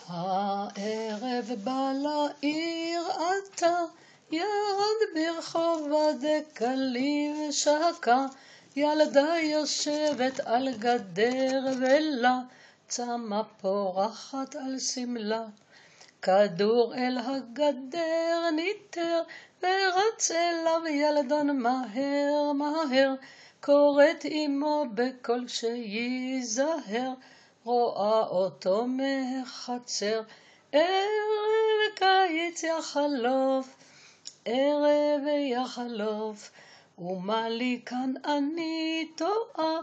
הערב בא לעיר עתה, ירד ברחוב הדקלים שקע, ילדה יושבת על גדר ולה, צמה פורחת על סמלה. כדור אל הגדר ניטר, ורץ אליו ילדון מהר מהר, קוראת אמו בקול שיזהר, רואה אותו מחצר. ערב קיץ יחלוף, ערב יחלוף, ומה לי כאן אני טועה,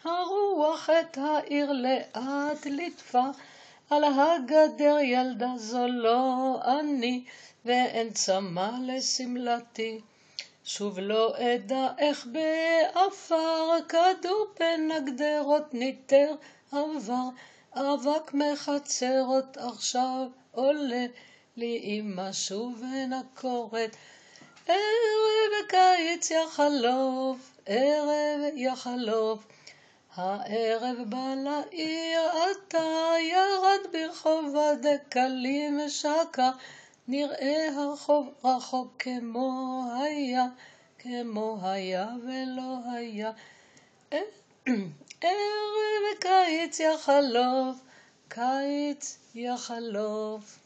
הרוח את העיר לאט ליטפה, על הגדר ילדה זו לא אני, ואין צמא לשמלתי. שוב לא אדע איך באפר, כדור בין הגדרות ניטר עבר, אבק מחצרות עכשיו עולה לי, אמא שוב אינה קוראת. ערב קיץ יחלוף, ערב יחלוף, הערב בא לעיר עתה, ירד ברחוב הדקלים שקע, נראה הרחוב רחוק כמו היה ולא היה. ערב קיץ יחלוף, קיץ יחלוף.